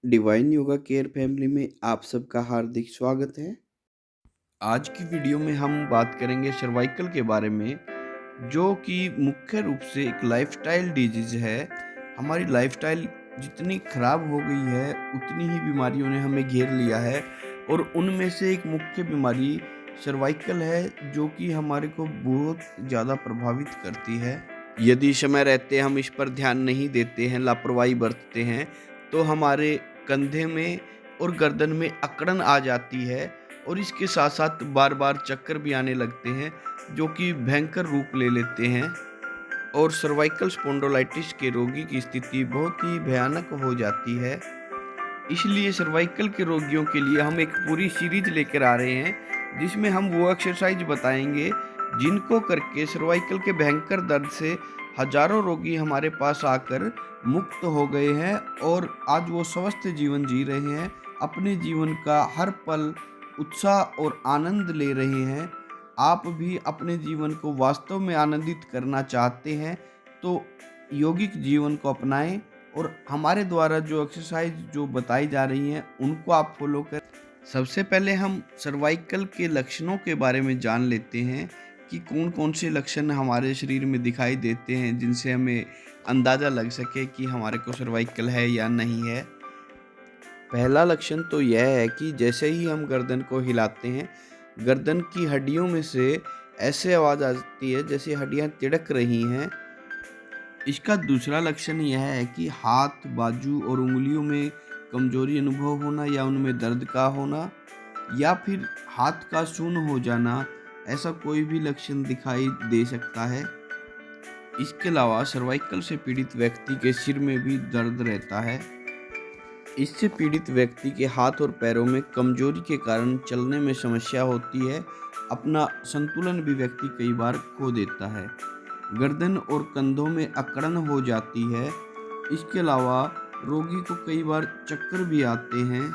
Divine yoga care family में आप सबका हार्दिक स्वागत है। आज की वीडियो में हम बात करेंगे सर्वाइकल के बारे में, जो कि मुख्य रूप से एक लाइफस्टाइल डिजीज़ है। हमारी लाइफस्टाइल जितनी खराब हो गई है, उतनी ही बीमारियों ने हमें घेर लिया है और उनमें से एक मुख्य बीमारी सर्वाइकल है, जो कि हमारे को बहुत ज़्यादा प्रभावित करती है। यदि समय रहते हम इस पर ध्यान नहीं देते हैं, लापरवाही बरतते हैं, तो हमारे कंधे में और गर्दन में अकड़न आ जाती है और इसके साथ-साथ बार-बार चक्कर भी आने लगते हैं, जो कि भयंकर रूप ले लेते हैं और सर्वाइकल स्पॉन्डिलोलिटिस के रोगी की स्थिति बहुत ही भयानक हो जाती है। इसलिए सर्वाइकल के रोगियों के लिए हम एक पूरी सीरीज लेकर आ रहे हैं, जिसमें हम वो एक्सरसाइज बताएंगे जिनको करके सर्वाइकल के भयंकर दर्द से हजारों रोगी हमारे पास आकर मुक्त हो गए हैं और आज वो स्वस्थ जीवन जी रहे हैं। अपने जीवन का हर पल उत्साह और आनंद ले रहे हैं। आप भी अपने जीवन को वास्तव में आनंदित करना चाहते हैं तो यौगिक जीवन को अपनाएं और हमारे द्वारा जो एक्सरसाइज जो बताई जा रही हैं उनको आप फॉलो करें। सबसे पहले हम सर्वाइकल के लक्षणों के बारे में जान लेते हैं कि कौन-कौन से लक्षण हमारे शरीर में दिखाई देते हैं, जिनसे हमें अंदाज़ा लग सके कि हमारे को सर्वाइकल है या नहीं है। पहला लक्षण तो यह है कि जैसे ही हम गर्दन को हिलाते हैं, गर्दन की हड्डियों में से ऐसे आवाज़ आती है जैसे हड्डियाँ तिड़क रही हैं। इसका दूसरा लक्षण यह है कि हाथ, बाजू और उँगलियों में कमजोरी अनुभव होना या उनमें दर्द का होना या फिर हाथ का शून्य हो जाना, ऐसा कोई भी लक्षण दिखाई दे सकता है। इसके अलावा सर्वाइकल से पीड़ित व्यक्ति के सिर में भी दर्द रहता है। इससे पीड़ित व्यक्ति के हाथ और पैरों में कमजोरी के कारण चलने में समस्या होती है। अपना संतुलन भी व्यक्ति कई बार खो देता है। गर्दन और कंधों में अकड़न हो जाती है। इसके अलावा रोगी को कई बार चक्कर भी आते हैं।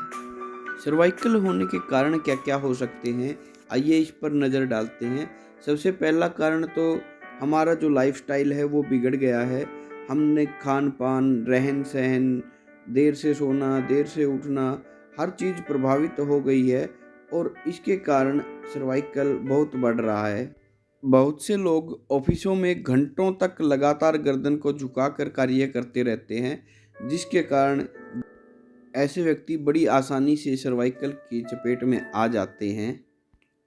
सर्वाइकल होने के कारण क्या-क्या हो सकते हैं, आइए इस पर नज़र डालते हैं। सबसे पहला कारण तो हमारा जो लाइफस्टाइल है वो बिगड़ गया है। हमने खान-पान, रहन-सहन, देर से सोना, देर से उठना, हर चीज़ प्रभावित हो गई है और इसके कारण सर्वाइकल बहुत बढ़ रहा है। बहुत से लोग ऑफिसों में घंटों तक लगातार गर्दन को झुकाकर कार्य करते रहते हैं, जिसके कारण ऐसे व्यक्ति बड़ी आसानी से सर्वाइकल की चपेट में आ जाते हैं।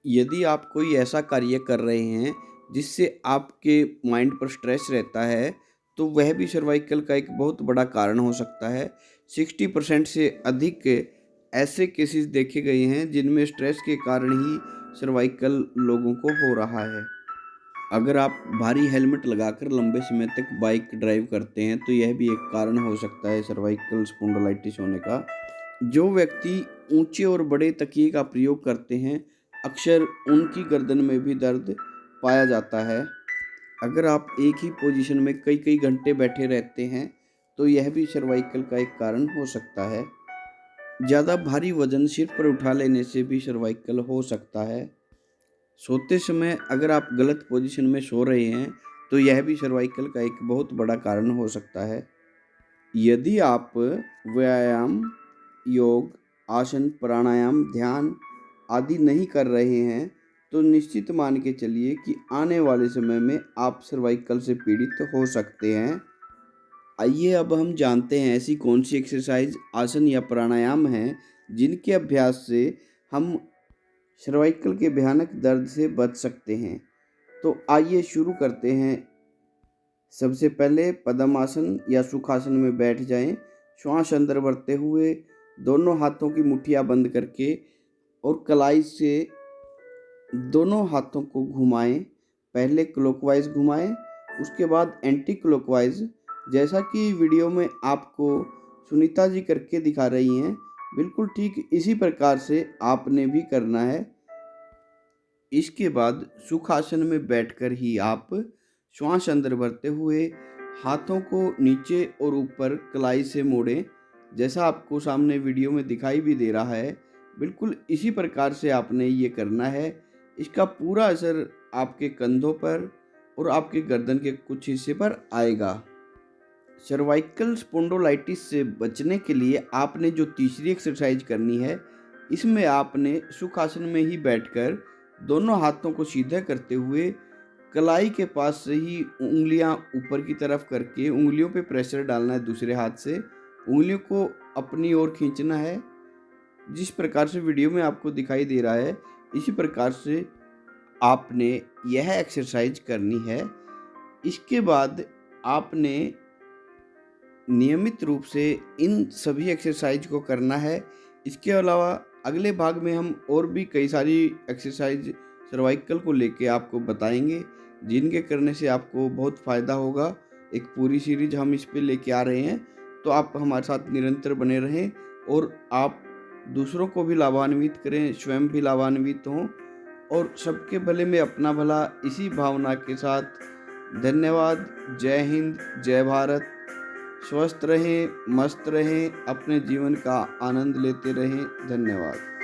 यदि आप कोई ऐसा कार्य कर रहे हैं जिससे आपके माइंड पर स्ट्रेस रहता है, तो वह भी सर्वाइकल का एक बहुत बड़ा कारण हो सकता है। 60% से अधिक ऐसे केसेस देखे गए हैं जिनमें स्ट्रेस के कारण ही सर्वाइकल लोगों को हो रहा है। अगर आप भारी हेलमेट लगाकर लंबे समय तक बाइक ड्राइव करते हैं, तो यह भी एक कारण हो सकता है सर्वाइकल स्पॉन्डिलोलिटिस होने का। जो व्यक्ति ऊंचे और बड़े तकिए का प्रयोग करते हैं, अक्सर उनकी गर्दन में भी दर्द पाया जाता है। अगर आप एक ही पोजीशन में कई-कई घंटे बैठे रहते हैं, तो यह भी सर्वाइकल का एक कारण हो सकता है। ज़्यादा भारी वजन सिर पर उठा लेने से भी सर्वाइकल हो सकता है। सोते समय अगर आप गलत पोजीशन में सो रहे हैं, तो यह भी सर्वाइकल का एक बहुत बड़ा कारण हो सकता है। यदि आप व्यायाम, योग, आसन, प्राणायाम, ध्यान आदि नहीं कर रहे हैं, तो निश्चित मान के चलिए कि आने वाले समय में आप सर्वाइकल से पीड़ित हो सकते हैं। आइए अब हम जानते हैं ऐसी कौन सी एक्सरसाइज, आसन या प्राणायाम हैं, जिनके अभ्यास से हम सर्वाइकल के भयानक दर्द से बच सकते हैं। तो आइए शुरू करते हैं। सबसे पहले पद्मासन या सुखासन में बैठ जाएं। श्वास अंदर भरते हुए दोनों हाथों की मुट्ठियां बंद करके और कलाई से दोनों हाथों को घुमाएं। पहले क्लॉकवाइज घुमाएं, उसके बाद एंटी क्लॉकवाइज। जैसा कि वीडियो में आपको सुनीता जी करके दिखा रही हैं, बिल्कुल ठीक इसी प्रकार से आपने भी करना है। इसके बाद सुखासन में बैठकर ही आप श्वास अंदर भरते हुए हाथों को नीचे और ऊपर कलाई से मोड़ें। जैसा आपको सामने वीडियो में दिखाई भी दे रहा है, बिल्कुल इसी प्रकार से आपने ये करना है। इसका पूरा असर आपके कंधों पर और आपके गर्दन के कुछ हिस्से पर आएगा। सर्वाइकल स्पॉन्डिलोलाइटिस से बचने के लिए आपने जो तीसरी एक्सरसाइज करनी है, इसमें आपने सुखासन में ही बैठकर दोनों हाथों को सीधा करते हुए कलाई के पास से ही उंगलियां ऊपर की तरफ करके उंगलियों पे प्रेशर डालना है। दूसरे हाथ से उंगलियों को अपनी ओर खींचना है। जिस प्रकार से वीडियो में आपको दिखाई दे रहा है, इसी प्रकार से आपने यह एक्सरसाइज करनी है। इसके बाद आपने नियमित रूप से इन सभी एक्सरसाइज को करना है। इसके अलावा अगले भाग में हम और भी कई सारी एक्सरसाइज सर्वाइकल को लेके आपको बताएंगे, जिनके करने से आपको बहुत फ़ायदा होगा। एक पूरी सीरीज हम इस पे लेके आ रहे हैं, तो आप हमारे साथ निरंतर बने रहें और आप दूसरों को भी लाभान्वित करें, स्वयं भी लाभान्वित हों और सबके भले में अपना भला, इसी भावना के साथ धन्यवाद। जय हिंद, जय भारत। स्वस्थ रहें, मस्त रहें, अपने जीवन का आनंद लेते रहें। धन्यवाद।